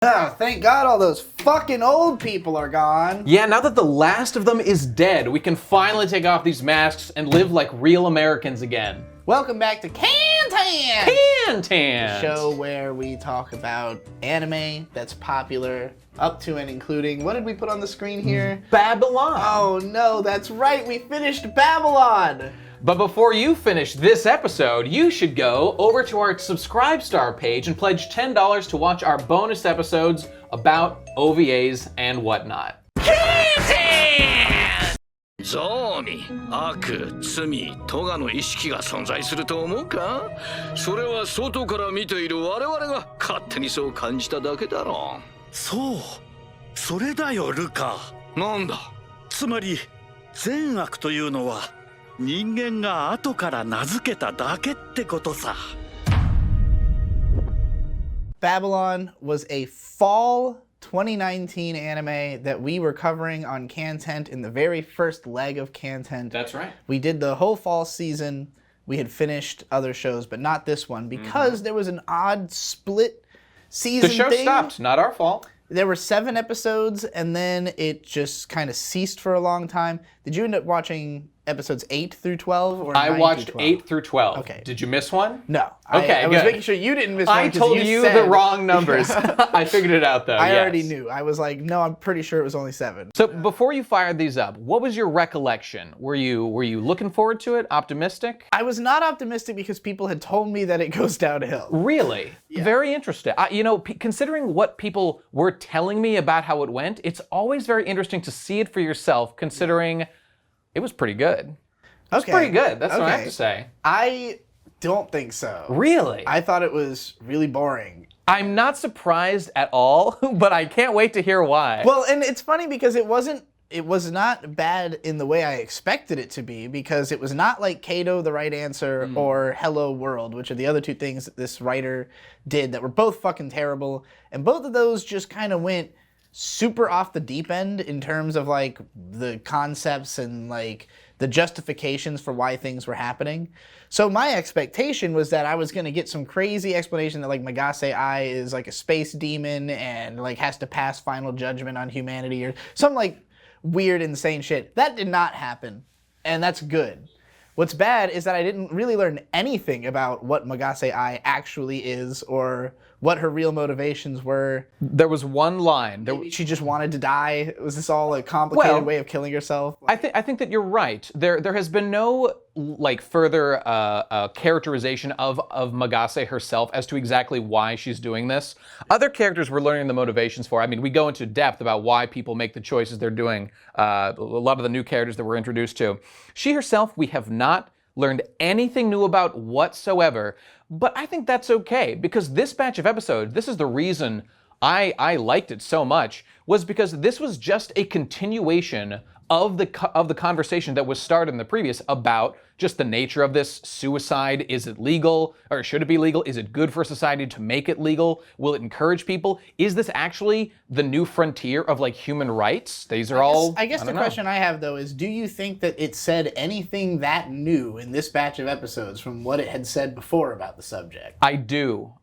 Oh, thank God all those fucking old people are gone. Yeah, now that the last of them is dead, we can finally take off these masks and live like real Americans again. Welcome back to KHANTEHNT! KHANTEHNT! The show where we talk about anime that's popular, up to and including, what did we put on the screen here? Babylon! Oh no, that's right, we finished Babylon! But before you finish this episode, you should go over to our Subscribe Star page and pledge $10 to watch our bonus episodes about OVAs and whatnot. KHANTEHNT! ゾウに悪、罪、咎の意識が存在すると思うか？それは外から見ている我々が勝手にそう感じただけだろう。そう、それだよルカ。なんだ？つまり善悪というのは人間が後から名付けただけってことさ。Babylon was a fall 2019 anime that we were covering on KHANTEHNT in the very first leg of KHANTEHNT. That's right. We did the whole fall season. We had finished other shows, but not this one because there was an odd split season The show thing. stopped, not our fault. There were 7 episodes, and then it just kind of ceased for a long time. Did you end up watching episodes 8 through 12? Or I 9 watched through 12? 8 through 12. Okay. Did you miss one? No. Okay, I was good. making sure you didn't miss one. I 'cause told you said, the wrong numbers. I figured it out though. I yes. already knew. I was like, no, I'm pretty sure it was only 7. So before you fired these up, what was your recollection? Were you looking forward to it? Optimistic? I was not optimistic because people had told me that it goes downhill. Really? Yeah. Very interesting. Considering what people were telling me about how it went, it's always very interesting to see it for yourself, considering it was pretty good. It's pretty good, that's what I have to say. I don't think so. Really? I thought it was really boring. I'm not surprised at all, but I can't wait to hear why. Well, and it's funny because it was not bad in the way I expected it to be, because it was not like Kato the Right Answer or Hello World, which are the other two things that this writer did that were both fucking terrible. And both of those just kind of went super off the deep end in terms of like the concepts and like the justifications for why things were happening. So my expectation was that I was going to get some crazy explanation that like Magase Ai is like a space demon and like has to pass final judgment on humanity or some like weird insane shit. That did not happen, and that's good. What's bad is that I didn't really learn anything about what Magase Ai actually is or what her real motivations were. There was one line. Maybe she just wanted to die. Was this all a complicated way of killing herself? I think that you're right. There has been no like further characterization of Magase herself as to exactly why she's doing this. Other characters we're learning the motivations for. I mean, we go into depth about why people make the choices they're doing. A lot of the new characters that we're introduced to. She herself, we have not learned anything new about whatsoever. But I think that's okay, because this batch of episodes, this is the reason I liked it so much, was because this was just a continuation of the conversation that was started in the previous about just the nature of this suicide. Is it legal, or should it be legal? Is it good for society to make it legal? Will it encourage people? Is this actually the new frontier of like human rights? These are I guess the question I have though is, do you think that it said anything that new in this batch of episodes from what it had said before about the subject? I do,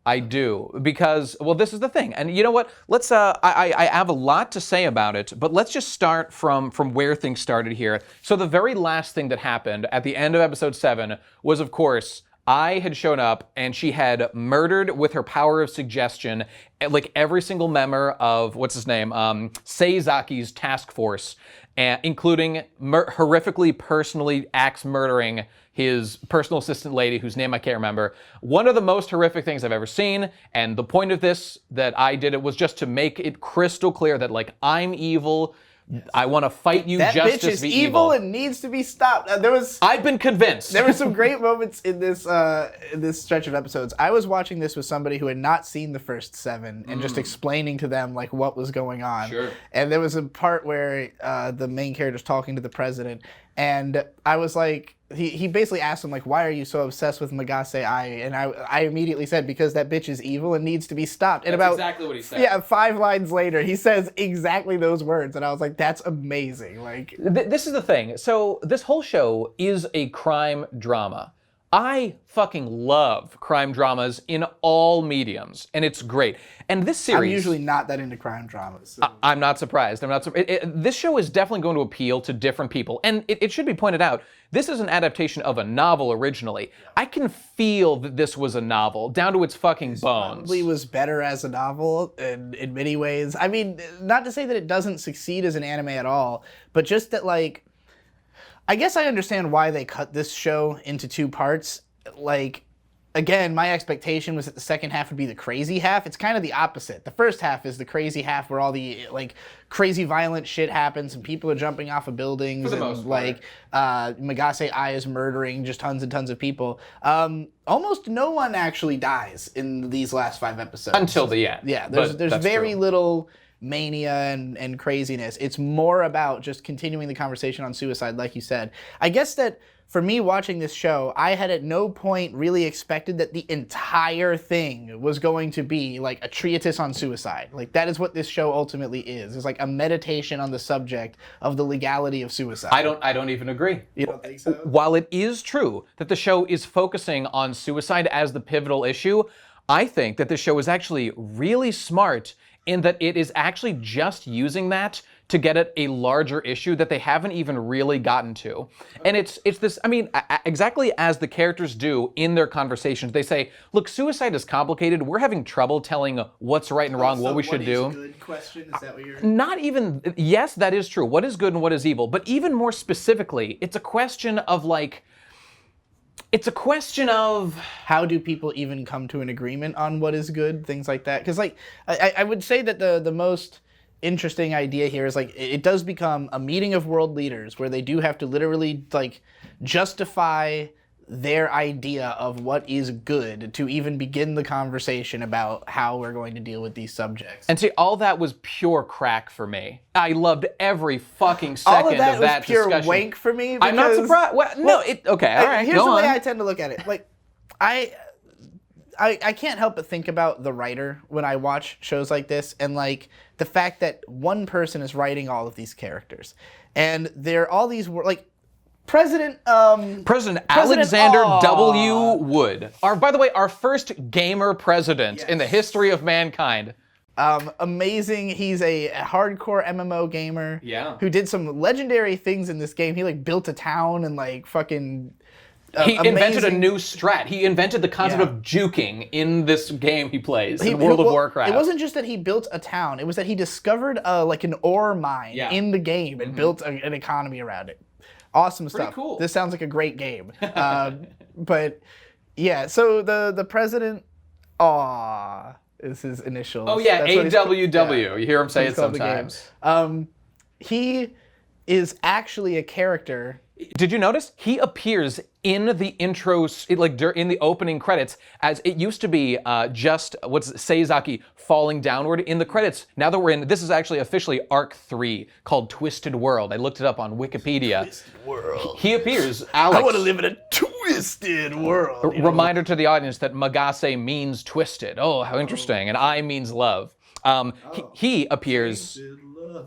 because, well, this is the thing, and you know what? Let's. I have a lot to say about it, but let's just start from where things started here. So the very last thing that happened at the end of episode 7 was, of course, Ai had shown up and she had murdered with her power of suggestion, like every single member of what's his name, Seizaki's task force, including horrifically personally axe murdering his personal assistant lady, whose name I can't remember. One of the most horrific things I've ever seen, and the point of this that I did it was just to make it crystal clear that like I'm evil. Yes. I want to fight you that just bitch as is be evil and needs to be stopped. I've been convinced. There were some great moments in this stretch of episodes. I was watching this with somebody who had not seen the first 7 and just explaining to them like what was going on. Sure. And there was a part where the main character's talking to the president, and I was like, he basically asked him like, why are you so obsessed with Magase Ai? And I immediately said, because that bitch is evil and needs to be stopped. And That's exactly what he said. Yeah, 5 lines later, he says exactly those words, and I was like, that's amazing. Like, this is the thing. So this whole show is a crime drama. I fucking love crime dramas in all mediums, and it's great. And this series... I'm usually not that into crime dramas. So. I'm not surprised. This show is definitely going to appeal to different people. And it should be pointed out, this is an adaptation of a novel originally. I can feel that this was a novel, down to its fucking bones. Probably was better as a novel in many ways. I mean, not to say that it doesn't succeed as an anime at all, but just that, like, I guess I understand why they cut this show into 2 parts. Like, again, my expectation was that the second half would be the crazy half. It's kind of the opposite. The first half is the crazy half where all the, like, crazy violent shit happens and people are jumping off of buildings. For the and, most part. like, Magase Ai is murdering just tons and tons of people. Almost no one actually dies in these last 5 episodes. Until the end. Yeah, there's very little mania and craziness. It's more about just continuing the conversation on suicide, like you said. I guess that for me watching this show, I had at no point really expected that the entire thing was going to be like a treatise on suicide. Like, that is what this show ultimately is. It's like a meditation on the subject of the legality of suicide. I don't even agree. You don't think so? While it is true that the show is focusing on suicide as the pivotal issue, I think that the show is actually really smart in that it is actually just using that to get at a larger issue that they haven't even really gotten to. And it's this, I mean, exactly as the characters do in their conversations. They say, look, suicide is complicated. We're having trouble telling what's right and wrong, what we should do. Good question? Is that what you're... Not even, yes, that is true. What is good and what is evil? But even more specifically, it's a question of like, how do people even come to an agreement on what is good, things like that? Because, like, I would say that the most interesting idea here is, like, it does become a meeting of world leaders where they do have to literally, like, justify their idea of what is good to even begin the conversation about how we're going to deal with these subjects. And see, all that was pure crack for me. I loved every fucking second all of that that was pure discussion. Wank for me. I'm not surprised. Well, no, okay, all right, Here's go the way on. I tend to look at it. Like, I can't help but think about the writer when I watch shows like this, and like the fact that one person is writing all of these characters, and they're all these like President Alexander W. Wood. By the way, our first gamer president in the history of mankind. Amazing. He's a hardcore MMO gamer. Yeah. Who did some legendary things in this game. He like built a town and like fucking. He invented a new strat. He invented the concept of juking in this game he plays, in World of Warcraft. It wasn't just that he built a town. It was that he discovered like an ore mine in the game and built an economy around it. Awesome stuff. Cool. This sounds like a great game. But yeah, so the president, is his initials. Oh yeah, That's what he's AWW. You hear him say it called the game. sometimes. He is actually a character. Did you notice? He appears in the intros, in the opening credits, as it used to be just Seizaki falling downward in the credits. Now that we're in, this is actually officially Arc 3 called Twisted World. I looked it up on Wikipedia. Twisted World. He appears, Alex. I want to live in a twisted world. Reminder to the audience that Magase means twisted. Oh, how interesting. And I means love. He appears.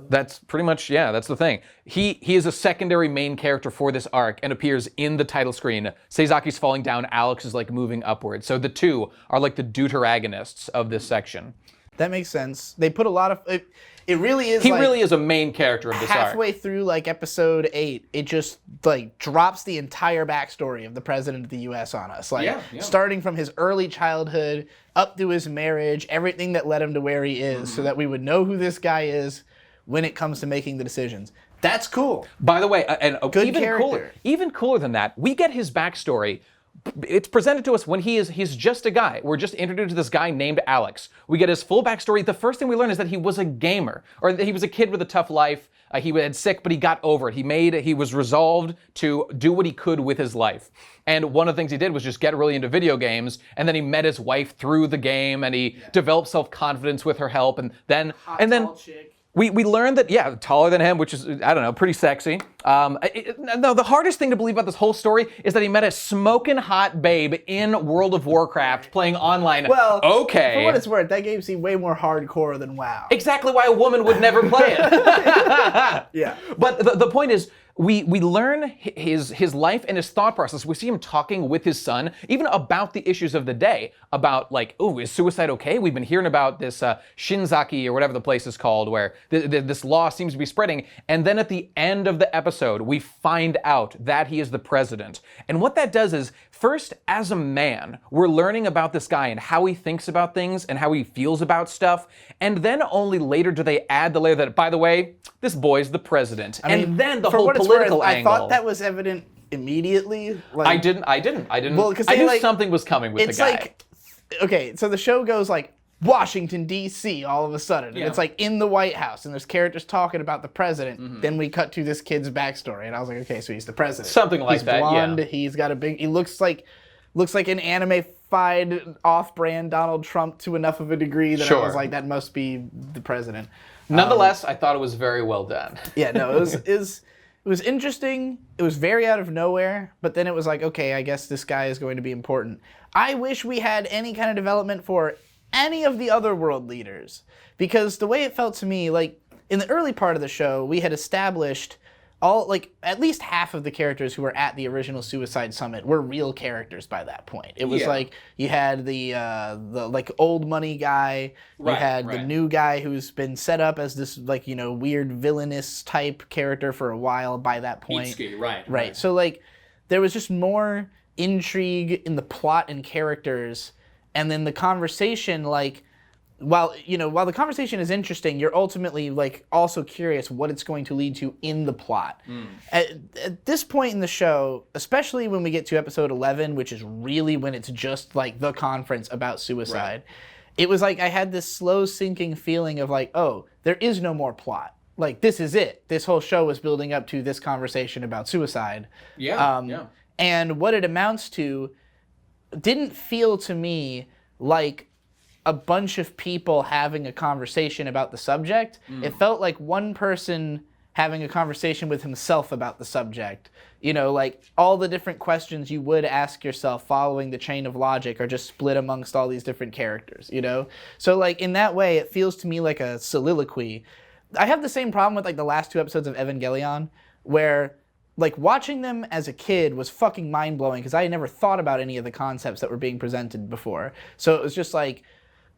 That's pretty much, that's the thing. He is a secondary main character for this arc and appears in the title screen. Seizaki's falling down, Alex is like moving upward. So the two are like the deuteragonists of this section. That makes sense. They put a lot of it really is. He really is a main character of this arc. Halfway through like episode 8, it just like drops the entire backstory of the president of the U.S. on us. Like starting from his early childhood up to his marriage, everything that led him to where he is, so that we would know who this guy is when it comes to making the decisions. That's cool. By the way, and Good even cooler than that, we get his backstory. It's presented to us when he's just a guy. We're just introduced to this guy named Alex. We get his full backstory. The first thing we learn is that he was a gamer, or that he was a kid with a tough life. He had sick, but he got over it. He was resolved to do what he could with his life. And one of the things he did was just get really into video games, and then he met his wife through the game, and he developed self-confidence with her help, and then Tall chick. We learned that, taller than him, which is, I don't know, pretty sexy. No, the hardest thing to believe about this whole story is that he met a smoking hot babe in World of Warcraft playing online. Well, okay. For what it's worth, that game seemed way more hardcore than WoW. Exactly why a woman would never play it. Yeah. But the point is, we learn his life and his thought process. We see him talking with his son, even about the issues of the day, about like, oh, is suicide okay? We've been hearing about this Shinzaki or whatever the place is called, where this law seems to be spreading. And then at the end of the episode, we find out that he is the president. And what that does is, first, as a man, we're learning about this guy and how he thinks about things and how he feels about stuff. And then only later do they add the layer that, by the way, this boy's the president. And then the whole political angle. I thought that was evident immediately. Like, I didn't. Well, I knew something was coming with the guy. Like, okay, so the show goes like Washington, D.C. all of a sudden. And it's like in the White House, and there's characters talking about the president. Then we cut to this kid's backstory, and I was like, okay, so he's the president. Something like he's that, blonde, he's got a big, he looks like an anime-fied off-brand Donald Trump to enough of a degree that I was like, that must be the president. Nonetheless, I thought it was very well done. Yeah, no, it was interesting. It was very out of nowhere, but then it was like, okay, I guess this guy is going to be important. I wish we had any kind of development for any of the other world leaders, because the way it felt to me, like in the early part of the show, we had established at least half of the characters who were at the original Suicide Summit were real characters by that point. It was like you had the like old money guy, you had the new guy who's been set up as this like, you know, weird villainous type character for a while by that point. Itsuki, right. So like there was just more intrigue in the plot and characters, and then the conversation, like while the conversation is interesting, you're ultimately like also curious what it's going to lead to in the plot. At this point in the show, especially when we get to episode 11, which is really when it's just like the conference about suicide, it was like I had this slow sinking feeling of like, oh, there is no more plot. Like, this is it. This whole show is building up to this conversation about suicide. And what it amounts to didn't feel to me like a bunch of people having a conversation about the subject. It felt like one person having a conversation with himself about the subject. You know, like all the different questions you would ask yourself following the chain of logic are just split amongst all these different characters, you know? So like in that way, it feels to me like a soliloquy. I have the same problem with like the last 2 episodes of Evangelion, where like watching them as a kid was fucking mind-blowing because I had never thought about any of the concepts that were being presented before. So it was just like,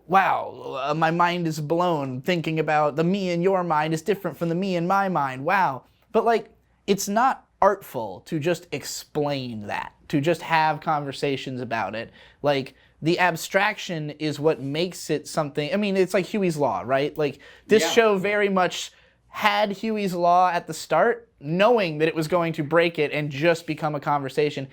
wow, my mind is blown thinking about the me in your mind is different from the me in my mind. Wow. But like, it's not artful to just explain that, to just have conversations about it. Like, the abstraction is what makes it something. I mean, it's like Huey's Law, right? Like, this show very much had Huey's Law at the start, knowing that it was going to break it and just become a conversation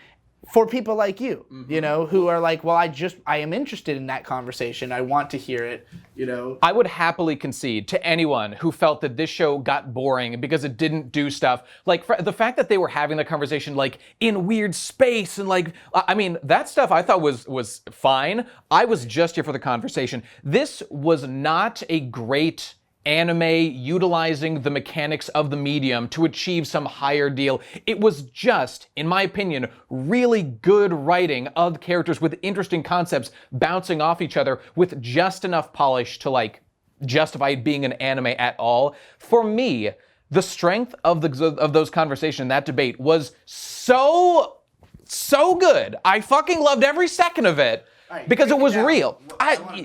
for people like you, you know, who are like, well, I am interested in that conversation. I want to hear it, you know. I would happily concede to anyone who felt that this show got boring because it didn't do stuff. Like, the fact that they were having the conversation, like, in weird space and, like, I mean, that stuff I thought was fine. I was just here for the conversation. This was not a great anime utilizing the mechanics of the medium to achieve some higher deal. It was just, in my opinion, really good writing of characters with interesting concepts bouncing off each other with just enough polish to like justify it being an anime at all. For me, the strength of those conversations, that debate, was so good. I fucking loved every second of it because it was real.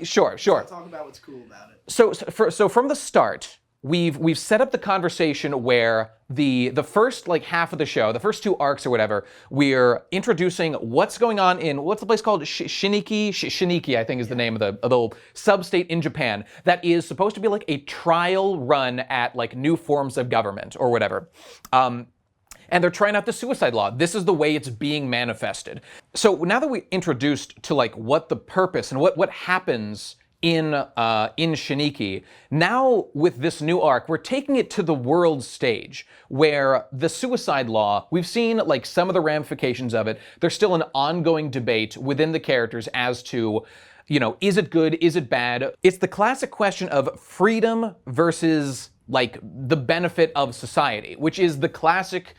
Sure. Let's talk about what's cool about it. So from the start, we've set up the conversation where the first like half of the show, the first 2 arcs or whatever, we're introducing what's going on in, what's the place called? Shiniki, I think is the name of the sub-state in Japan that is supposed to be like a trial run at like new forms of government or whatever. And they're trying out the suicide law. This is the way it's being manifested. So now that we're introduced to like what the purpose and what happens in Shiniki, now with this new arc, we're taking it to the world stage where the suicide law, we've seen like some of the ramifications of it. There's still an ongoing debate within the characters as to, you know, is it good, is it bad? It's the classic question of freedom versus like the benefit of society, which is the classic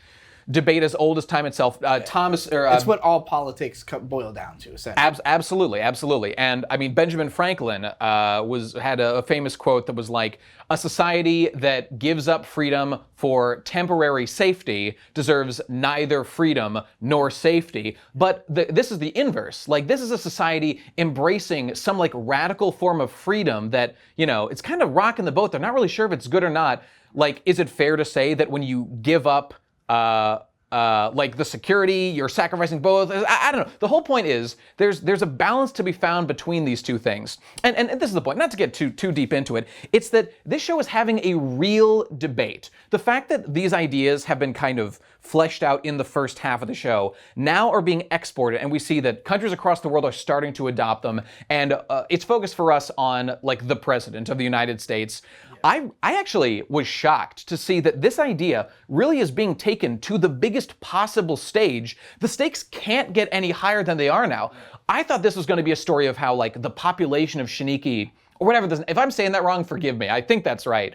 debate as old as time itself. Thomas, or It's what all politics boil down to, essentially. Absolutely. And I mean, Benjamin Franklin had a famous quote that was like, "A society that gives up freedom for temporary safety deserves neither freedom nor safety." But this is the inverse. Like, this is a society embracing some like radical form of freedom that, you know, it's kind of rocking the boat. They're not really sure if it's good or not. Like, is it fair to say that when you give up like the security, you're sacrificing both? I don't know. The whole point is there's a balance to be found between these two things. And this is the point, not to get too deep into it. It's that this show is having a real debate. The fact that these ideas have been kind of fleshed out in the first half of the show now are being exported, and we see that countries across the world are starting to adopt them. And it's focused for us on like the president of the United States. I actually was shocked to see that this idea really is being taken to the biggest possible stage. The stakes can't get any higher than they are now. I thought this was going to be a story of how like the population of Shiniki, or whatever, if I'm saying that wrong, forgive me. I think that's right.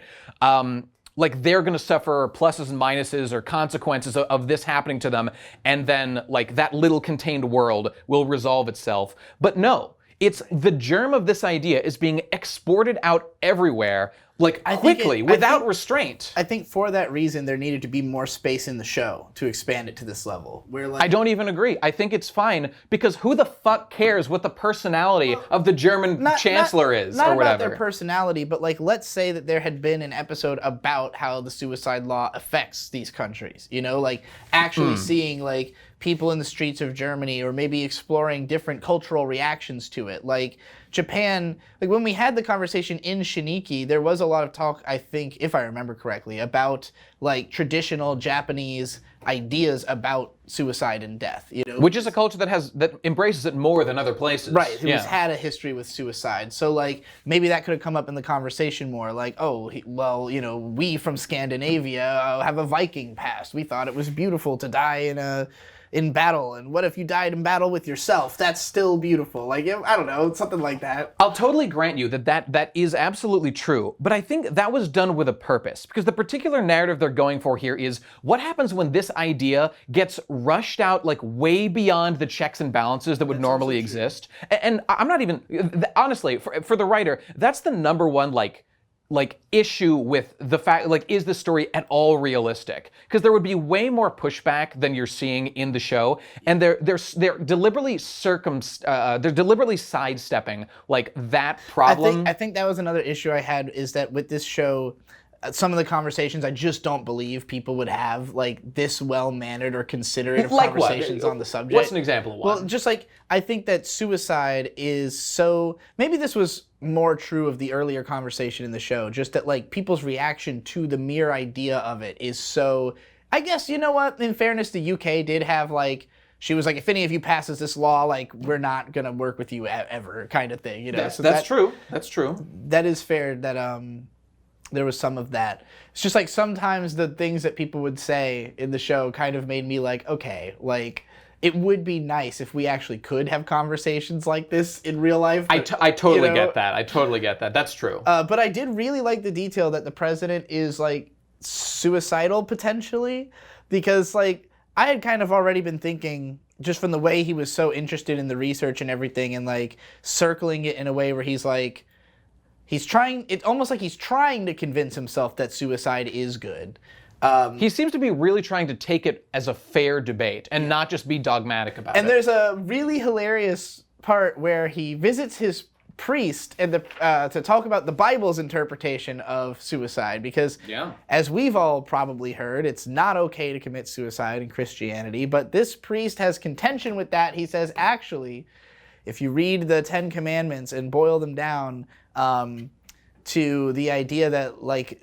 Like they're going to suffer pluses and minuses or consequences of this happening to them, and then like that little contained world will resolve itself. But no, it's the germ of this idea is being exported out everywhere, like quickly, without restraint. I think for that reason, there needed to be more space in the show to expand it to this level. Where like, I don't even agree. I think it's fine because who the fuck cares what the personality of the German chancellor is not or whatever? Not about their personality, but like let's say that there had been an episode about how the suicide law affects these countries. You know, like actually seeing like people in the streets of Germany, or maybe exploring different cultural reactions to it. Like Japan, like when we had the conversation in Shiniki, there was a lot of talk, I think, if I remember correctly, about like traditional Japanese ideas about suicide and death, you know, which is a culture that embraces it more than other places. Right, who's had a history with suicide. So like maybe that could have come up in the conversation more. Like, oh, well, you know, we from Scandinavia have a Viking past. We thought it was beautiful to die in battle, and what if you died in battle with yourself? That's still beautiful. Like, I don't know, something like that. I'll totally grant you that is absolutely true, but I think that was done with a purpose, because the particular narrative they're going for here is what happens when this idea gets rushed out like way beyond the checks and balances that would normally exist. And I'm not even, honestly, for the writer, that's the number one like issue with the fact, like, is the story at all realistic? Because there would be way more pushback than you're seeing in the show, and they're deliberately they're deliberately sidestepping like that problem. I think that was another issue I had, is that with this show, some of the conversations I just don't believe people would have like this well-mannered or considerate of like conversations what? on the subject. What's an example of one? Well, just like, I think that suicide is so, maybe this was more true of the earlier conversation in the show, just that like people's reaction to the mere idea of it is so, I guess, you know what, in fairness, the UK did have like, she was like, if any of you passes this law, like, we're not gonna work with you ever, kind of thing, you know. That's true. That's true. That is fair that there was some of that. It's just like sometimes the things that people would say in the show kind of made me like, okay, like, it would be nice if we actually could have conversations like this in real life. But, I totally get that. I totally get that. That's true. But I did really like the detail that the president is like suicidal potentially, because like I had kind of already been thinking, just from the way he was so interested in the research and everything, and like circling it in a way where he's like, it's almost like he's trying to convince himself that suicide is good. He seems to be really trying to take it as a fair debate and not just be dogmatic about it. And there's a really hilarious part where he visits his priest and to talk about the Bible's interpretation of suicide, because as we've all probably heard, it's not okay to commit suicide in Christianity, but this priest has contention with that. He says, actually, if you read the 10 Commandments and boil them down to the idea that like,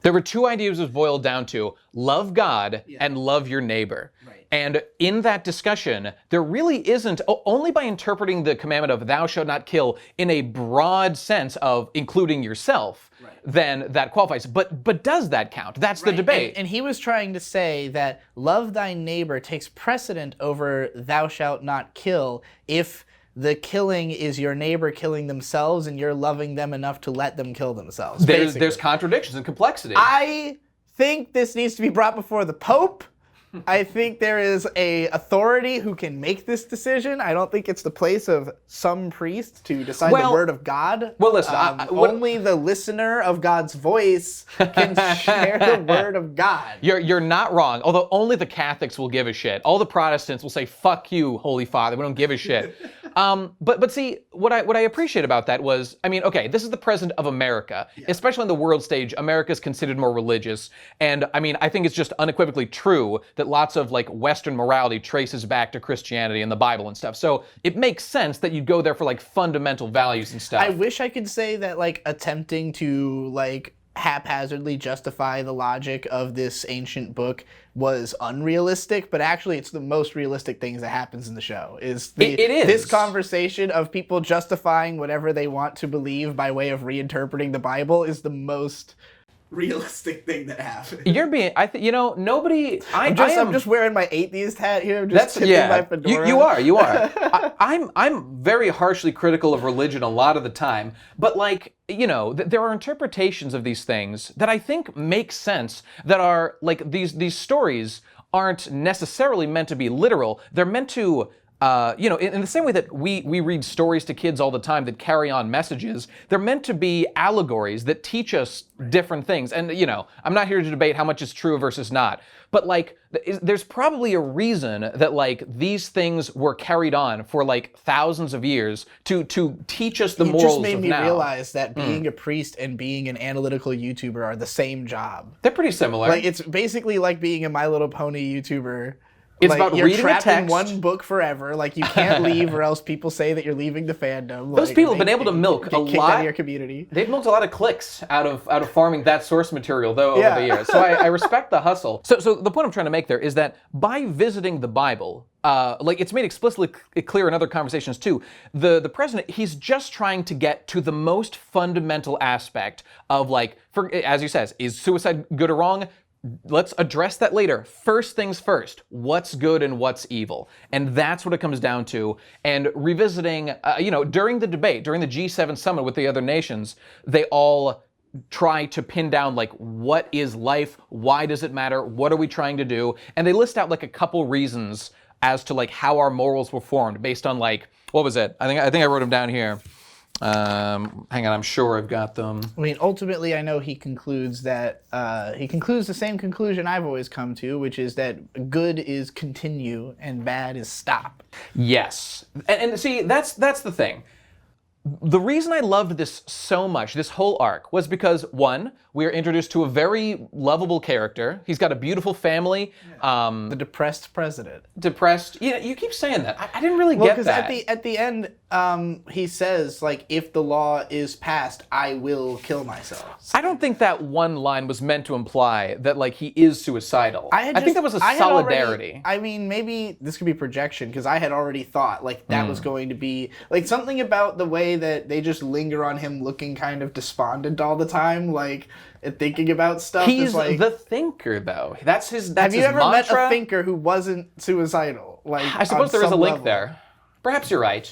there were two ideas it was boiled down to: love God and love your neighbor. Right. And in that discussion, there really isn't, only by interpreting the commandment of thou shalt not kill in a broad sense of including yourself, then that qualifies. But does that count? That's the debate. And he was trying to say that love thy neighbor takes precedent over thou shalt not kill if the killing is your neighbor killing themselves and you're loving them enough to let them kill themselves. There's contradictions and complexity. I think this needs to be brought before the Pope, I think there is a authority who can make this decision. I don't think it's the place of some priest to decide the word of God. Well, listen, only the listener of God's voice can share the word of God. You're not wrong. Although only the Catholics will give a shit. All the Protestants will say, "Fuck you, Holy Father. We don't give a shit." But see, what I appreciate about that was, I mean, okay, this is the president of America, especially on the world stage. America is considered more religious, and I mean, I think it's just unequivocally true that lots of like Western morality traces back to Christianity and the Bible and stuff. So it makes sense that you'd go there for like fundamental values and stuff. I wish I could say that like attempting to like haphazardly justify the logic of this ancient book was unrealistic, but actually it's the most realistic things that happens in the show. It is. This conversation of people justifying whatever they want to believe by way of reinterpreting the Bible is the most realistic thing that happened. You're being, nobody. I'm just wearing my atheist hat here. I'm just tipping my fedora. You are. I'm very harshly critical of religion a lot of the time, but like, there are interpretations of these things that I think make sense. That are like these stories aren't necessarily meant to be literal. They're meant to. In the same way that we read stories to kids all the time that carry on messages, they're meant to be allegories that teach us different things. And, I'm not here to debate how much is true versus not. But, like, there's probably a reason that, like, these things were carried on for, like, thousands of years to teach us the morals of now. It just made me realize that being a priest and being an analytical YouTuber are the same job. They're pretty similar. Like, it's basically like being a My Little Pony YouTuber. It's like, about you're reading trapped a text. in one book forever. Like, you can't leave, or else people say that you're leaving the fandom. Those people have been able to milk a lot out of your community. They've milked a lot of clicks out of farming that source material, though, over the years. So I respect the hustle. So the point I'm trying to make there is that by visiting the Bible, like it's made explicitly clear in other conversations too, the president, he's just trying to get to the most fundamental aspect of, like, as he says, is suicide good or wrong? Let's address that later. First things first, what's good and what's evil? And that's what it comes down to. And revisiting, during the debate, during the G7 summit with the other nations, they all try to pin down, like, what is life? Why does it matter? What are we trying to do? And they list out, like, a couple reasons as to, like, how our morals were formed based on, like, what was it? I think I wrote them down here. Hang on, I'm sure I've got them. I mean, ultimately, I know he concludes the same conclusion I've always come to, which is that good is continue and bad is stop. Yes, and see, that's the thing. The reason I loved this so much, this whole arc, was because, one, we are introduced to a very lovable character. He's got a beautiful family. The depressed president. Depressed. Yeah, you keep saying that. I didn't really get that. Because at the end, he says, like, if the law is passed, I will kill myself. I don't think that one line was meant to imply that, like, he is suicidal. I think that was a solidarity. I mean, maybe this could be projection, because I had already thought, like, that was going to be, like, something about the way that they just linger on him looking kind of despondent all the time, like, and thinking about stuff. He's like, the thinker, though. That's his Have you ever mantra. met a thinker who wasn't suicidal? Like, I suppose there is a link level. there. Perhaps you're right.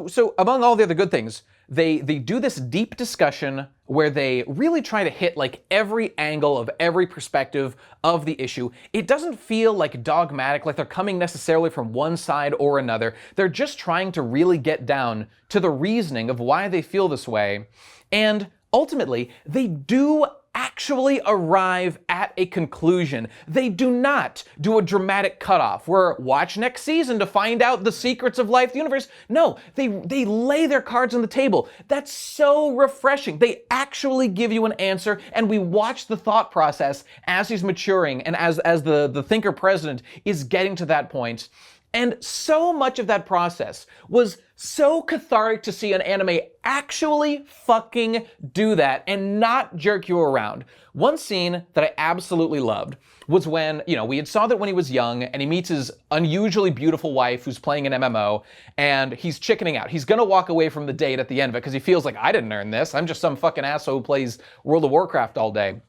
So among all the other good things, they do this deep discussion where they really try to hit, like, every angle of every perspective of the issue. It doesn't feel like dogmatic, like they're coming necessarily from one side or another. They're just trying to really get down to the reasoning of why they feel this way. And ultimately, they do actually arrive at a conclusion. They do not do a dramatic cutoff where watch next season to find out the secrets of life, the universe. No, they lay their cards on the table. That's so refreshing. They actually give you an answer, and we watch the thought process as he's maturing and as the thinker president is getting to that point. And so much of that process was so cathartic to see an anime actually fucking do that and not jerk you around. One scene that I absolutely loved was when, we had saw that when he was young and he meets his unusually beautiful wife who's playing an MMO and he's chickening out. He's gonna walk away from the date at the end of it because he feels like, I didn't earn this. I'm just some fucking asshole who plays World of Warcraft all day.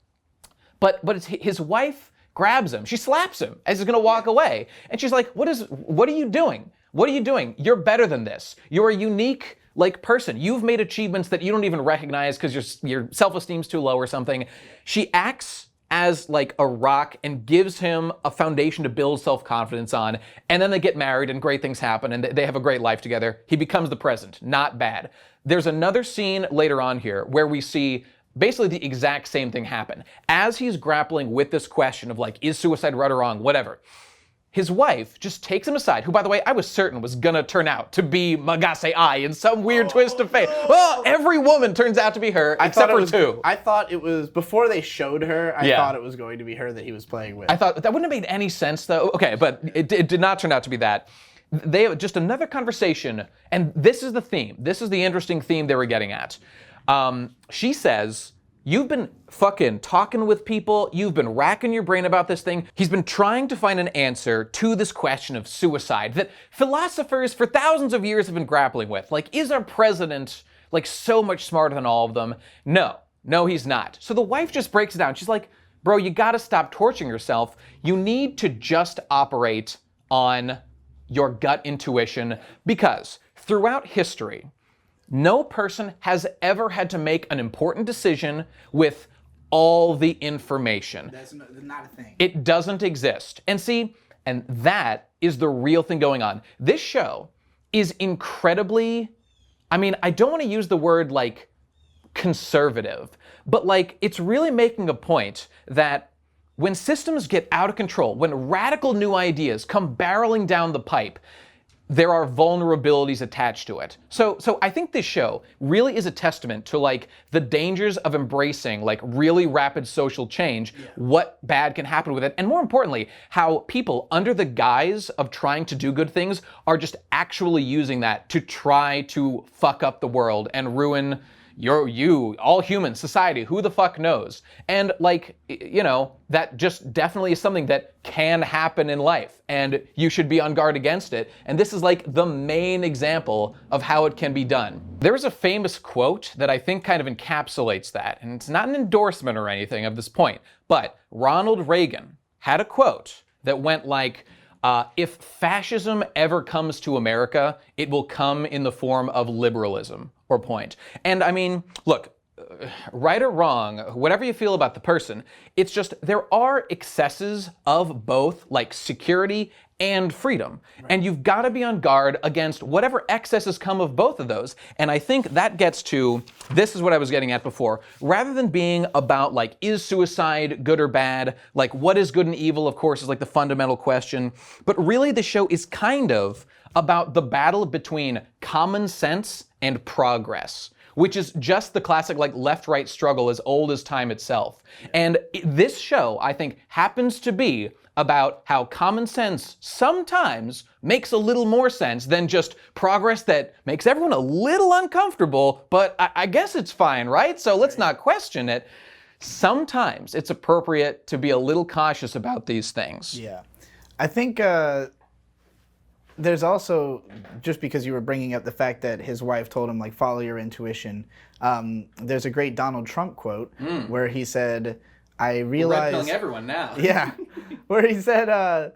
But it's his wife grabs him. She slaps him as he's gonna walk away. And she's like, what are you doing? What are you doing? You're better than this. You're a unique person. You've made achievements that you don't even recognize because your self-esteem's too low or something. She acts as a rock and gives him a foundation to build self-confidence on. And then they get married and great things happen and they have a great life together. He becomes the president. Not bad. There's another scene later on here where we see basically the exact same thing happen. As he's grappling with this question of is suicide right or wrong, whatever, his wife just takes him aside, who, by the way, I was certain was gonna turn out to be Magase Ai in some weird twist of fate. Oh, every woman turns out to be her, except for two. I thought it was, before they showed her, I thought it was going to be her that he was playing with. I thought, that wouldn't have made any sense, though. Okay, but it did not turn out to be that. They have just another conversation, and this is the theme. This is the interesting theme they were getting at. She says, you've been fucking talking with people, you've been racking your brain about this thing. He's been trying to find an answer to this question of suicide that philosophers for thousands of years have been grappling with. Is our president so much smarter than all of them? No, he's not. So the wife just breaks it down. She's like, bro, you gotta stop torturing yourself. You need to just operate on your gut intuition, because throughout history, no person has ever had to make an important decision with all the information. That's not a thing. It doesn't exist. And that is the real thing going on. This show is incredibly, I don't want to use the word conservative, but it's really making a point that when systems get out of control, when radical new ideas come barreling down the pipe, there are vulnerabilities attached to it. So I think this show really is a testament to the dangers of embracing really rapid social change, what bad can happen with it, and more importantly, how people under the guise of trying to do good things are just actually using that to try to fuck up the world and ruin all human society, who the fuck knows? And that just definitely is something that can happen in life, and you should be on guard against it. And this is the main example of how it can be done. There is a famous quote that I think kind of encapsulates that, and it's not an endorsement or anything of this point, but Ronald Reagan had a quote that went if fascism ever comes to America, it will come in the form of liberalism, or point. And look, right or wrong, whatever you feel about the person, it's just there are excesses of both security and freedom. Right. And you've got to be on guard against whatever excesses come of both of those. And I think that gets to, this is what I was getting at before, rather than being about is suicide good or bad, what is good and evil, of course, is the fundamental question. But really the show is kind of about the battle between common sense and progress, which is just the classic left-right struggle as old as time itself. And this show, I think, happens to be about how common sense sometimes makes a little more sense than just progress that makes everyone a little uncomfortable, but I guess it's fine, right? So let's not question it. Sometimes it's appropriate to be a little cautious about these things. Yeah. I think there's also, just because you were bringing up the fact that his wife told him, follow your intuition, there's a great Donald Trump quote where he said, I realized... We're red-pilling everyone now. Yeah. Where he said,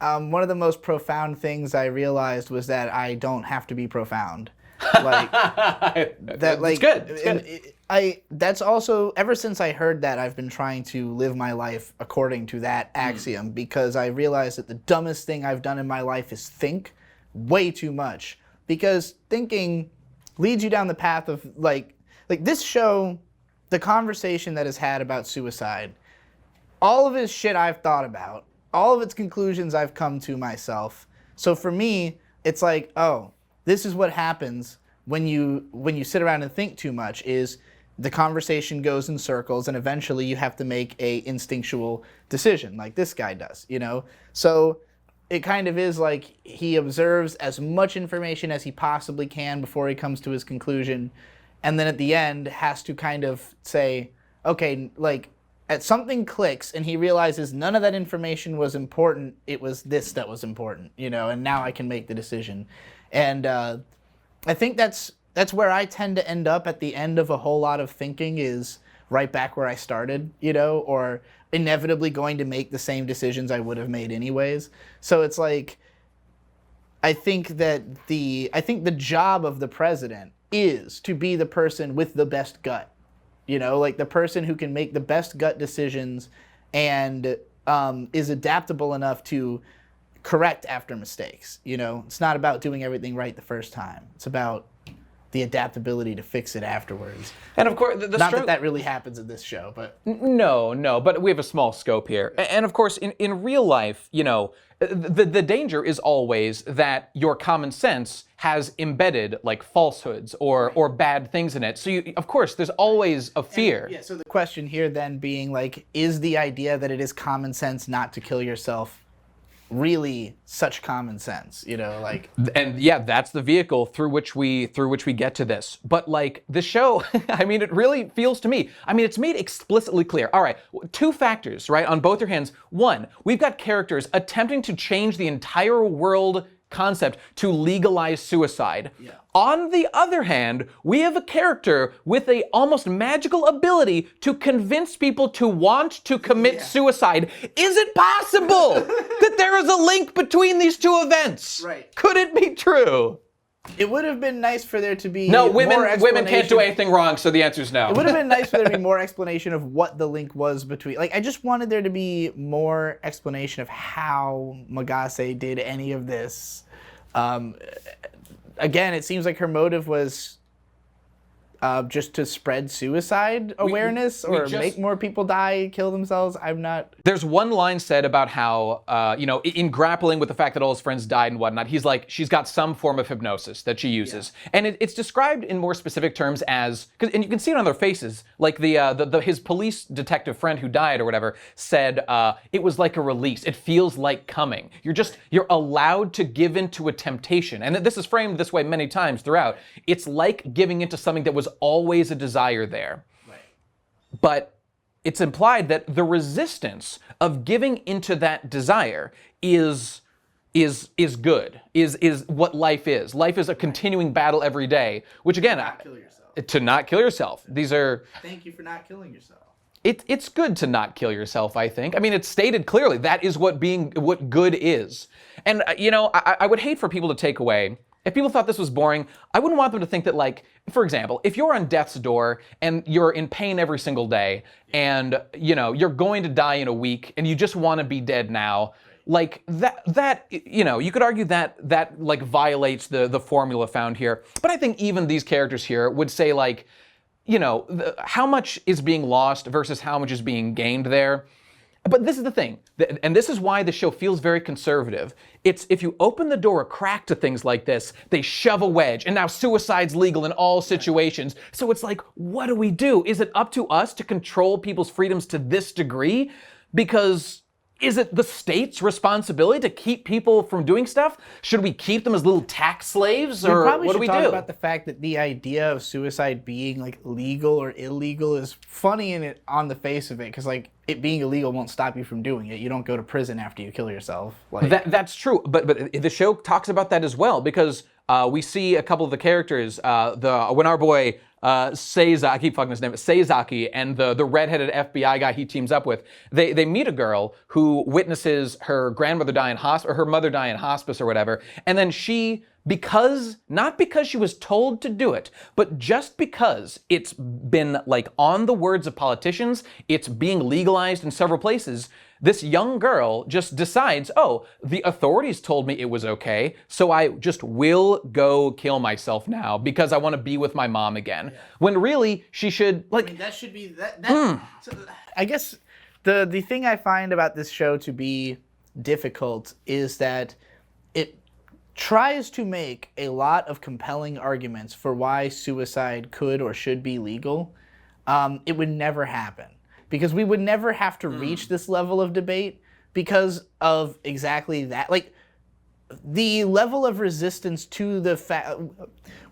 one of the most profound things I realized was that I don't have to be profound. It's good. It's good. That's also, ever since I heard that, I've been trying to live my life according to that axiom, because I realized that the dumbest thing I've done in my life is think way too much. Because thinking leads you down the path of, this show, the conversation that is had about suicide, all of his shit I've thought about, all of its conclusions I've come to myself. So for me, it's oh, this is what happens when you sit around and think too much, is the conversation goes in circles and eventually you have to make a instinctual decision like this guy does, So it kind of is like he observes as much information as he possibly can before he comes to his conclusion, and then at the end has to kind of say, okay, like, at something clicks and he realizes none of that information was important, it was this that was important, you know, and now I can make the decision. And I think that's where I tend to end up at the end of a whole lot of thinking, is right back where I started, you know, or inevitably going to make the same decisions I would have made anyways. So it's like, I think the job of the president is to be the person with the best gut, you know, like the person who can make the best gut decisions and is adaptable enough to correct after mistakes. You know, it's not about doing everything right the first time. It's about the adaptability to fix it afterwards. And of course, not that really happens in this show, but no, but we have a small scope here. And of course, in real life, you know, the danger is always that your common sense has embedded like falsehoods or bad things in it. So of course, there's always a fear. And, yeah. So the question here then being like, is the idea that it is common sense not to kill yourself really such common sense, you know, like, and yeah, that's the vehicle through which we get to this. But like the show, I mean, it really feels to me, I mean, it's made explicitly clear. All right, two factors, right, on both your hands. One, we've got characters attempting to change the entire world concept to legalize suicide. Yeah. On the other hand, we have a character with a almost magical ability to convince people to want to commit suicide. Is it possible that there is a link between these two events? Right. Could it be true? It would have been nice for there to be no, more women can't do anything wrong, so the answer is no. It would have been nice for there to be more explanation of what the link was between. Like, I just wanted there to be more explanation of how Magase did any of this. Again, it seems like her motive was just to spread suicide awareness or make more people die, kill themselves. I'm not... There's one line said about how, you know, in grappling with the fact that all his friends died and whatnot, he's like, she's got some form of hypnosis that she uses. Yeah. And it's described in more specific terms as, and you can see it on their faces, like his police detective friend who died or whatever said, it was like a release. It feels like coming. You're allowed to give into a temptation. And this is framed this way many times throughout. It's like giving into something that was always a desire there. Right. But it's implied that the resistance of giving into that desire is good, is what life is. Life is a continuing battle every day, which again, to not kill yourself. These are... Thank you for not killing yourself. It's good to not kill yourself, I think. I mean, it's stated clearly. That is what good is. And, you know, I would hate for people to take away, if people thought this was boring, I wouldn't want them to think that, like, for example, if you're on death's door and you're in pain every single day and, you know, you're going to die in a week and you just want to be dead now, like, that you know, you could argue that like, violates the formula found here. But I think even these characters here would say, like, you know, how much is being lost versus how much is being gained there. But this is the thing, and this is why the show feels very conservative. It's if you open the door a crack to things like this, they shove a wedge, and now suicide's legal in all situations. So it's like, what do we do? Is it up to us to control people's freedoms to this degree? Because is it the state's responsibility to keep people from doing stuff? Should we keep them as little tax slaves, or what do we do? Talk about the fact that the idea of suicide being like legal or illegal is funny in it on the face of it, because like it being illegal won't stop you from doing it. You don't go to prison after you kill yourself. Like that's true, but the show talks about that as well, because we see a couple of the characters, when our boy Seizaki, I keep fucking his name, Seizaki, and the redheaded FBI guy he teams up with, they meet a girl who witnesses her grandmother die in hospice, or her mother die in hospice or whatever, and then she, not because she was told to do it, but just because it's been like on the words of politicians, it's being legalized in several places, this young girl just decides, oh, the authorities told me it was okay, so I just will go kill myself now because I want to be with my mom again. Yeah. When really, she should, like... I mean, that should be... So, I guess the thing I find about this show to be difficult is that it tries to make a lot of compelling arguments for why suicide could or should be legal. It would never happen. Because we would never have to reach this level of debate because of exactly that. Like, the level of resistance to the fact,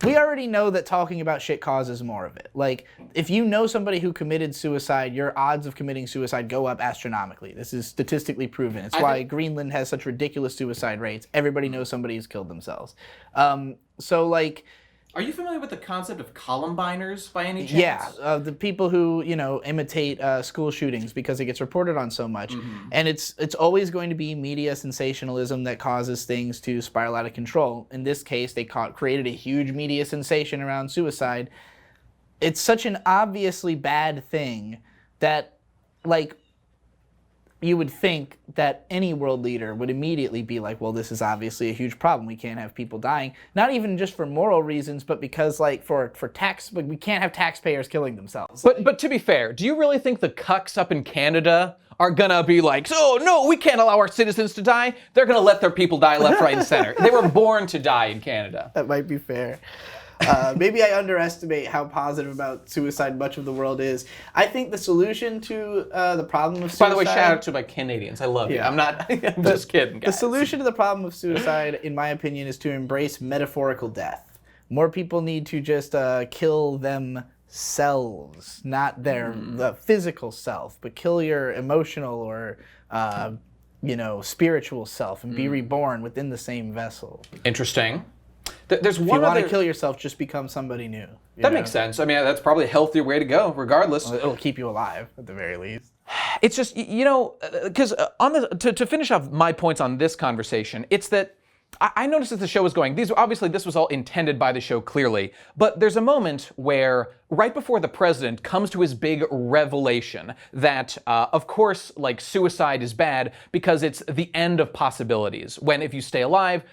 we already know that talking about shit causes more of it. Like, if you know somebody who committed suicide, your odds of committing suicide go up astronomically. This is statistically proven. It's why Greenland has such ridiculous suicide rates. Everybody knows somebody who's killed themselves. So, like... Are you familiar with the concept of Columbiners by any chance? Yeah, the people who, you know, imitate school shootings because it gets reported on so much. And it's always going to be media sensationalism that causes things to spiral out of control. In this case, they created a huge media sensation around suicide. It's such an obviously bad thing that, like, you would think that any world leader would immediately be like, well, this is obviously a huge problem. We can't have people dying. Not even just for moral reasons, but because, like, for tax, like, we can't have taxpayers killing themselves. But to be fair, do you really think the cucks up in Canada are gonna be like, oh, no, we can't allow our citizens to die? They're gonna let their people die left, right, and center. They were born to die in Canada. That might be fair. Maybe I underestimate how positive about suicide much of the world is. I think the solution to the problem of suicide... By the way, shout out to my Canadians. I love you. I'm just kidding, guys. The solution to the problem of suicide, in my opinion, is to embrace metaphorical death. More people need to just kill themselves, not the physical self, but kill your emotional or you know, spiritual self and be reborn within the same vessel. Interesting. There's one if you want to kill yourself, just become somebody new. That makes sense. I mean, that's probably a healthier way to go, regardless. Well, it'll keep you alive, at the very least. It's just, you know, because to finish off my points on this conversation, it's that I noticed as the show was going, obviously this was all intended by the show clearly, but there's a moment where right before the president comes to his big revelation that, of course, like, suicide is bad because it's the end of possibilities. When if you stay alive,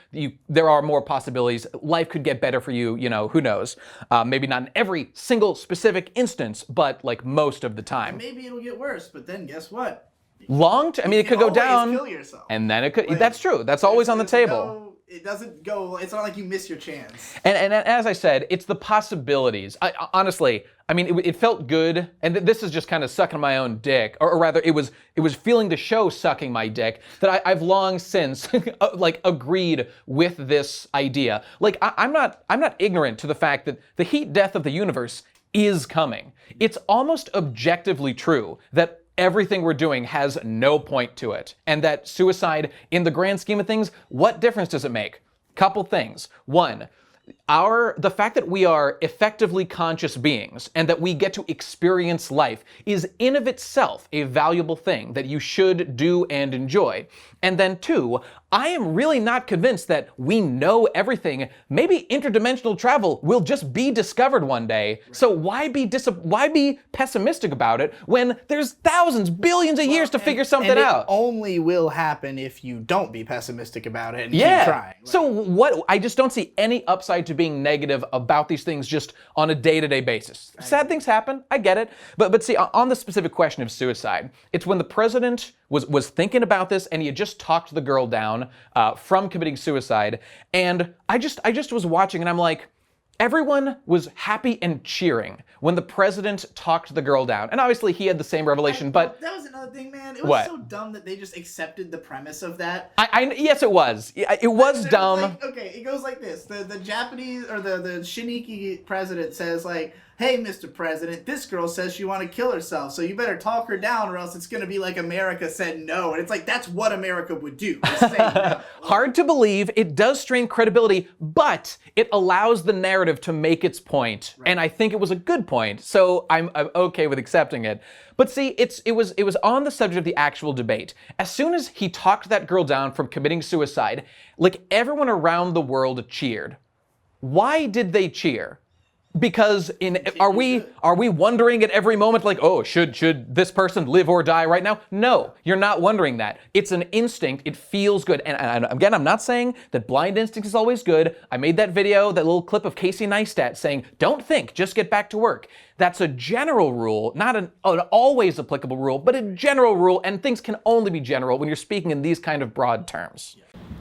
there are more possibilities. Life could get better for you, you know, who knows? Maybe not in every single specific instance, but like most of the time. Maybe it'll get worse, but then guess what? I mean, it could go down, kill yourself. And then it could. Like, that's true. That's always on the table. It doesn't go. It's not like you miss your chance. And as I said, it's the possibilities. Honestly, I mean, it felt good, and this is just kind of sucking my own dick, or rather, it was feeling the show sucking my dick. That I've long since like agreed with this idea. Like, I'm not ignorant to the fact that the heat death of the universe is coming. It's almost objectively true that everything we're doing has no point to it, and that suicide, in the grand scheme of things, what difference does it make? Couple things. One, the fact that we are effectively conscious beings and that we get to experience life is in of itself a valuable thing that you should do and enjoy. And then two, I am really not convinced that we know everything. Maybe interdimensional travel will just be discovered one day. Right. So why be pessimistic about it when there's thousands, billions of years to figure something out? It only will happen if you don't be pessimistic about it and keep trying. Like, so I just don't see any upside to being negative about these things just on a day-to-day basis. Sad things happen, I get it. But see, on the specific question of suicide, it's when the president was thinking about this and he had just talked the girl down from committing suicide, and I just was watching and I'm like, everyone was happy and cheering when the president talked the girl down. And obviously he had the same revelation, but... That was another thing, man. It was so dumb that they just accepted the premise of that. Yes, it was. It was dumb. Like, okay, it goes like this. The Japanese, or the Shiniki president says, like, hey, Mr. President, this girl says she want to kill herself, so you better talk her down or else it's going to be like America said no. And it's like, that's what America would do. Say no. Hard to believe. It does strain credibility, but it allows the narrative to make its point. Right. And I think it was a good point, so I'm okay with accepting it. But see, it was on the subject of the actual debate. As soon as he talked that girl down from committing suicide, like, everyone around the world cheered. Why did they cheer? Because are we wondering at every moment, like, oh, should this person live or die right now? No, you're not wondering that. It's an instinct. It feels good. And again, I'm not saying that blind instinct is always good. I made that video, that little clip of Casey Neistat saying, don't think, just get back to work. That's a general rule, not an always applicable rule, but a general rule, and things can only be general when you're speaking in these kind of broad terms.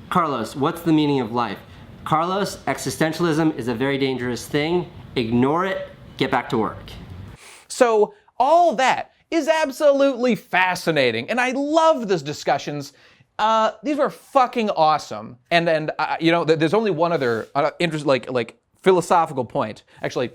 Carlos, what's the meaning of life? Carlos, existentialism is a very dangerous thing. Ignore it, get back to work. So all that is absolutely fascinating, and I love these discussions These were fucking awesome. And you know, there's only one other like philosophical point. Actually,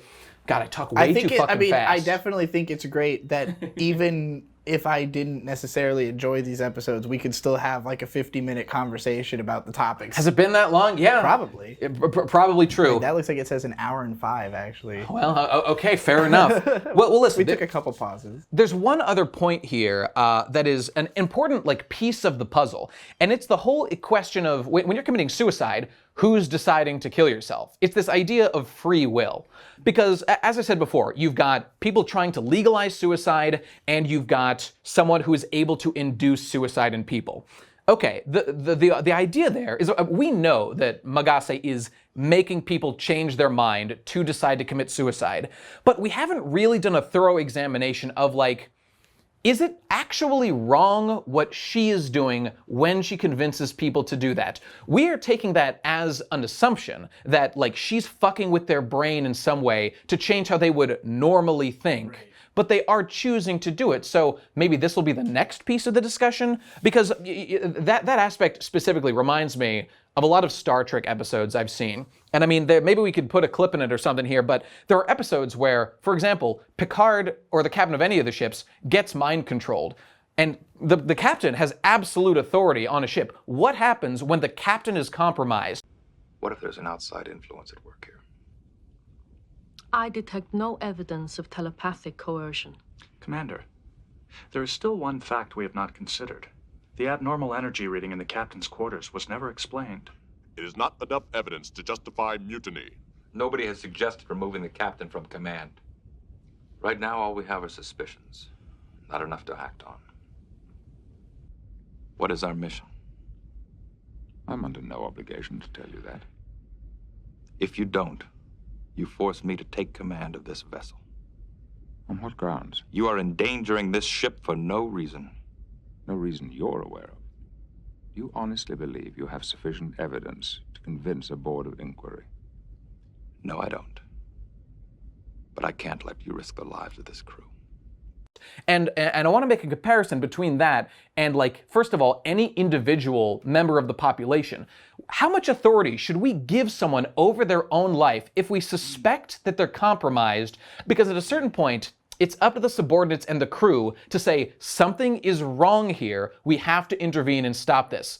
God, I talk way too fucking fast. I definitely think it's great that even if I didn't necessarily enjoy these episodes, we could still have like a 50-minute conversation about the topics. Has it been that long? Yeah. Probably. Probably true. That looks like it says 1 hour and 5, actually. Well, okay, fair enough. Well, listen. We took a couple pauses. There's one other point here that is an important like piece of the puzzle, and it's the whole question of when you're committing suicide, who's deciding to kill yourself? It's this idea of free will. Because, as I said before, you've got people trying to legalize suicide, and you've got someone who is able to induce suicide in people. Okay, the idea there is we know that Magase is making people change their mind to decide to commit suicide, but we haven't really done a thorough examination of like, is it actually wrong what she is doing when she convinces people to do that? We are taking that as an assumption that like she's fucking with their brain in some way to change how they would normally think. Right. But they are choosing to do it. So maybe this will be the next piece of the discussion, because that aspect specifically reminds me of a lot of Star Trek episodes I've seen. And I mean, maybe we could put a clip in it or something here, but there are episodes where, for example, Picard or the captain of any of the ships gets mind controlled. And the captain has absolute authority on a ship. What happens when the captain is compromised? What if there's an outside influence at work here? I detect no evidence of telepathic coercion. Commander, there is still one fact we have not considered. The abnormal energy reading in the captain's quarters was never explained. It is not enough evidence to justify mutiny. Nobody has suggested removing the captain from command. Right now, all we have are suspicions. Not enough to act on. What is our mission? I'm under no obligation to tell you that. If you don't, you force me to take command of this vessel. On what grounds? You are endangering this ship for no reason. No reason you're aware of. Do you honestly believe you have sufficient evidence to convince a board of inquiry? No, I don't. But I can't let you risk the lives of this crew. And I want to make a comparison between that and, like, first of all, any individual member of the population. How much authority should we give someone over their own life if we suspect that they're compromised? Because at a certain point, it's up to the subordinates and the crew to say, something is wrong here, we have to intervene and stop this.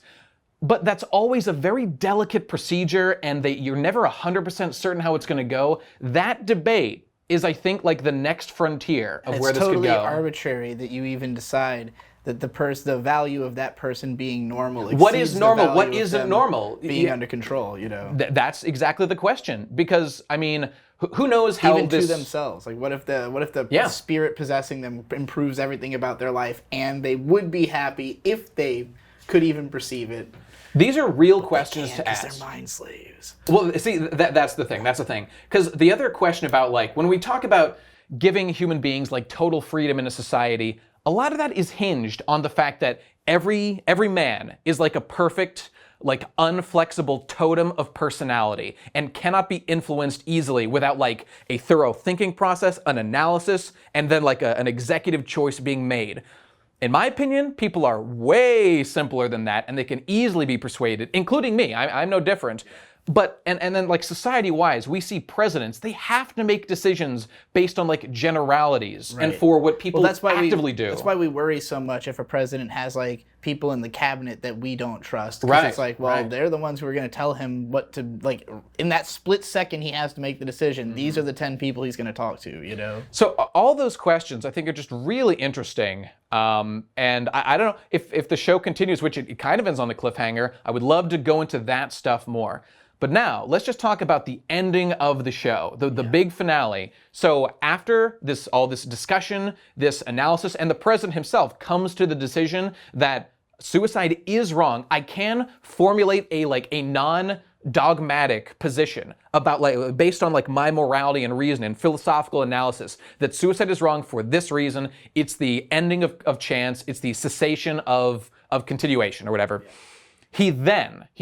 But that's always a very delicate procedure, and you're never 100% certain how it's going to go. That debate is, I think, like the next frontier of where this could go. It's totally arbitrary that you even decide that the value of that person being normal what is normal? What isn't normal? Being under control, you know. That's exactly the question. Because, I mean, who knows how even this... to themselves. Like, what if the spirit possessing them improves everything about their life, and they would be happy if they could even perceive it? These are real questions to ask. They're mind slaves. Well, see, that's the thing. That's the thing. Because the other question about, like, when we talk about giving human beings, like, total freedom in a society, a lot of that is hinged on the fact that every man is like a perfect, like, unflexible totem of personality and cannot be influenced easily without, like, a thorough thinking process, an analysis, and then, like, an executive choice being made. In my opinion, people are way simpler than that, and they can easily be persuaded, including me. I'm no different. But, and then, like, society-wise, we see presidents, they have to make decisions based on, like, generalities and for what people actively do. That's why we worry so much if a president has, like, people in the cabinet that we don't trust. Right. It's like, well, they're the ones who are going to tell him what to, like, in that split second he has to make the decision, these are the 10 people he's going to talk to, you know? So all those questions, I think, are just really interesting. And I don't know, if the show continues, which it kind of ends on a cliffhanger, I would love to go into that stuff more. But now, let's just talk about the ending of the show, the big finale. So after all this discussion, this analysis, and the president himself comes to the decision that suicide is wrong, I can formulate a non-dogmatic position about, like, based on, like, my morality and reason and philosophical analysis, that suicide is wrong for this reason. It's the ending of chance. It's the cessation of continuation or whatever. He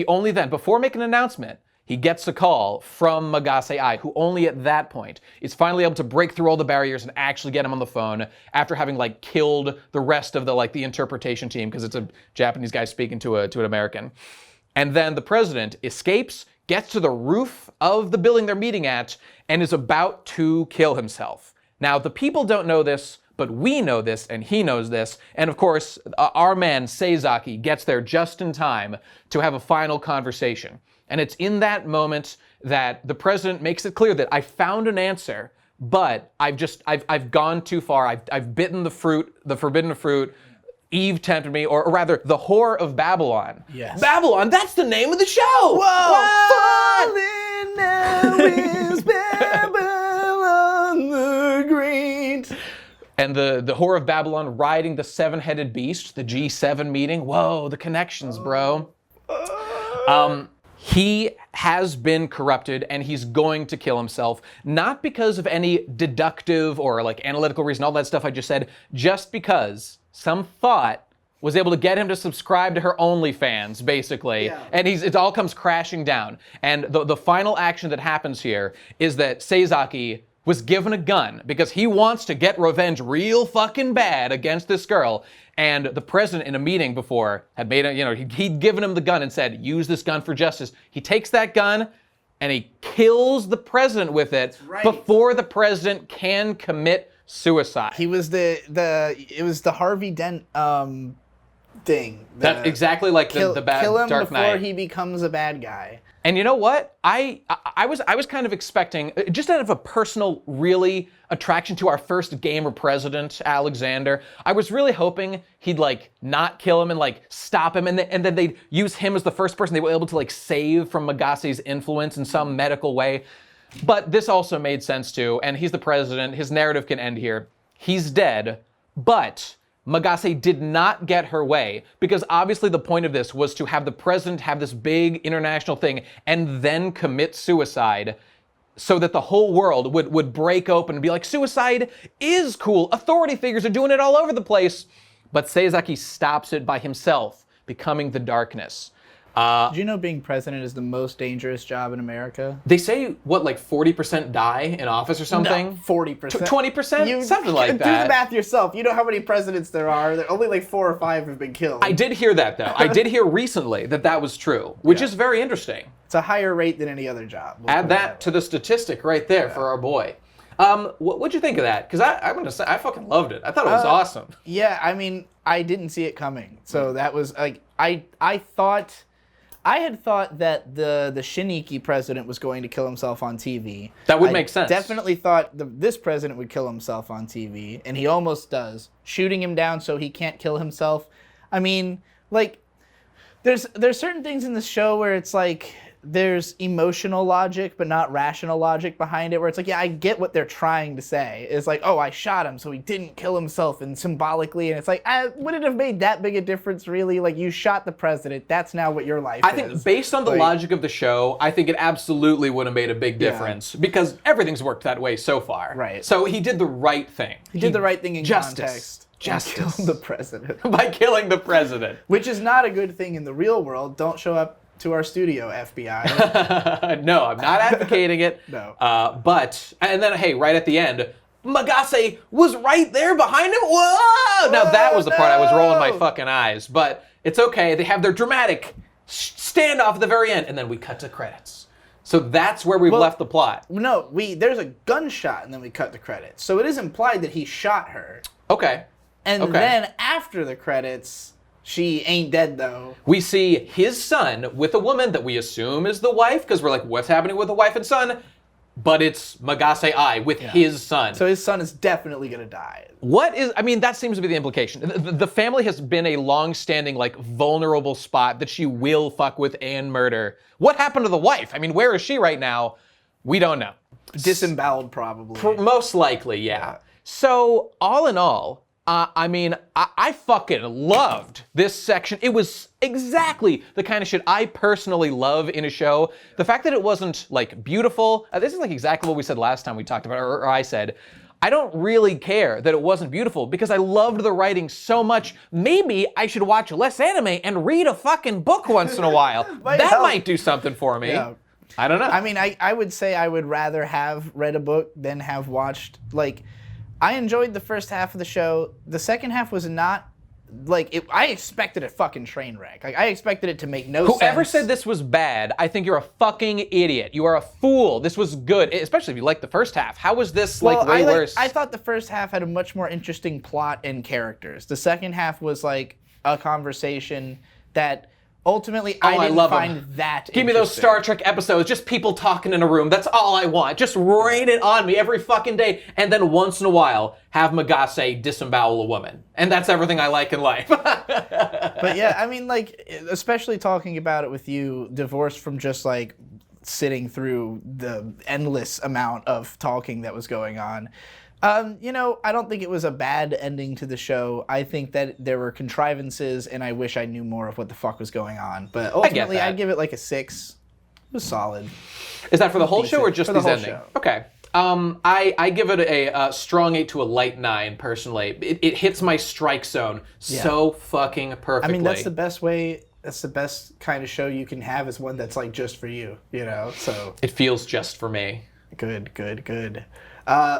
only then, before making an announcement, he gets a call from Magase Ai, who only at that point is finally able to break through all the barriers and actually get him on the phone after having like killed the rest of the interpretation team, because it's a Japanese guy speaking to an American. And then the president escapes, gets to the roof of the building they're meeting at, and is about to kill himself. Now, the people don't know this, but we know this, and he knows this. And of course, our man Seizaki gets there just in time to have a final conversation. And it's in that moment that the president makes it clear that I found an answer, but I've gone too far. I've bitten the fruit, the forbidden fruit. Eve tempted me, or rather, the whore of Babylon. Yes. Babylon, that's the name of the show! Whoa! Falling now is Babylon the Great. And the whore of Babylon riding the seven-headed beast, the G7 meeting. Whoa, the connections, bro. He has been corrupted, and he's going to kill himself, not because of any deductive or like analytical reason, all that stuff I just said, just because some thought was able to get him to subscribe to her OnlyFans, basically. Yeah. And it all comes crashing down. And the final action that happens here is that Seizaki was given a gun because he wants to get revenge real fucking bad against this girl. And the president in a meeting before had made he'd given him the gun and said, use this gun for justice. He takes that gun and he kills the president with it before the president can commit suicide. He was it was the Harvey Dent thing. That's exactly like the bad kill him Dark Knight. before he becomes a bad guy. And you know what? I was kind of expecting, just out of a personal, really attraction to our first gamer president, Alexander, I was really hoping he'd like not kill him and like stop him, and then they'd use him as the first person they were able to like save from Magase's influence in some medical way. But this also made sense too, and he's the president, his narrative can end here. He's dead, but Magase did not get her way, because obviously the point of this was to have the president have this big international thing and then commit suicide so that the whole world would break open and be like, suicide is cool, authority figures are doing it all over the place. But Seizaki stops it by himself, becoming the darkness. Do you know being president is the most dangerous job in America? They say, what, like 40% die in office or something? No, 40%. 20%? Something like that. Do the math yourself. You know how many presidents there are. Only like 4 or 5 have been killed. I did hear that, though. I did hear recently that was true, which is very interesting. It's a higher rate than any other job. Add that to the statistic right there for our boy. What'd you think of that? Because I'm gonna say I fucking loved it. I thought it was awesome. Yeah, I mean, I didn't see it coming. So that was like, I had thought that the Shiniki president was going to kill himself on TV. That would make sense. Definitely thought this president would kill himself on TV, and he almost does, shooting him down so he can't kill himself. I mean, like, there's certain things in the show where it's like there's emotional logic but not rational logic behind it, where it's like, yeah, I get what they're trying to say. It's like, oh, I shot him so he didn't kill himself, and symbolically, and it's like, would it have made that big a difference really? Like, you shot the president, that's now what your life is. I think based on the logic of the show, I think it absolutely would have made a big difference, because everything's worked that way so far. Right. So he did the right thing. He did the right thing in context. Justice. Killed the president. By killing the president. Which is not a good thing in the real world. Don't show up to our studio, FBI. No, I'm not advocating it. No. And then, hey, right at the end, Magase was right there behind him. Whoa! Now that was the part I was rolling my fucking eyes. But it's okay. They have their dramatic standoff at the very end, and then we cut to credits. So that's where we've left the plot. No, there's a gunshot, and then we cut to credits. So it is implied that he shot her. Okay. And then after the credits, she ain't dead though. We see his son with a woman that we assume is the wife, because we're like, what's happening with the wife and son? But it's Magase Ai with his son. So his son is definitely gonna die. That seems to be the implication. The family has been a long-standing, like, vulnerable spot that she will fuck with and murder. What happened to the wife? I mean, where is she right now? We don't know. Disemboweled probably. Most likely, yeah. So, all in all, I fucking loved this section. It was exactly the kind of shit I personally love in a show. The fact that it wasn't, like, beautiful. This is, like, exactly what we said last time we talked about, or I said. I don't really care that it wasn't beautiful because I loved the writing so much. Maybe I should watch less anime and read a fucking book once in a while. That might do something for me. Yeah. I don't know. I mean, I would say I would rather have read a book than have watched, like, I enjoyed the first half of the show. The second half was not, like, I expected a fucking train wreck. Like, I expected it to make no sense. Whoever said this was bad, I think you're a fucking idiot. You are a fool. This was good, especially if you liked the first half. How was this, like, way worse? I thought the first half had a much more interesting plot and characters. The second half was, like, a conversation that ultimately I didn't find that Give me those Star Trek episodes, just people talking in a room. That's all I want. Just rain it on me every fucking day. And then once in a while, have Magase disembowel a woman. And that's everything I like in life. But yeah, I mean, like, especially talking about it with you, divorced from just, like, sitting through the endless amount of talking that was going on. You know, I don't think it was a bad ending to the show. I think that there were contrivances, and I wish I knew more of what the fuck was going on. But ultimately, I'd give it like a 6. It was solid. Is that for the whole show or just for the these whole endings? show. Okay. I give it a strong 8 to a light 9, personally. It hits my strike zone so fucking perfectly. I mean, that's the best way. That's the best kind of show you can have, is one that's like just for you, you know? So it feels just for me. Good.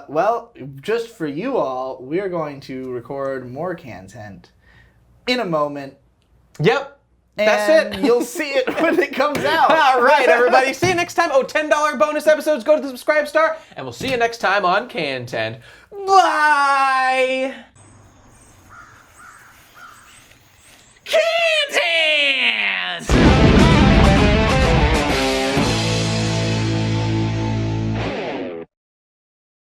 Well, just for you all, we are going to record more content in a moment. Yep. That's it. You'll see it when it comes out. All right, everybody. See you next time. Oh, $10 bonus episodes. Go to the subscribe star, and we'll see you next time on KHANTENT. Bye.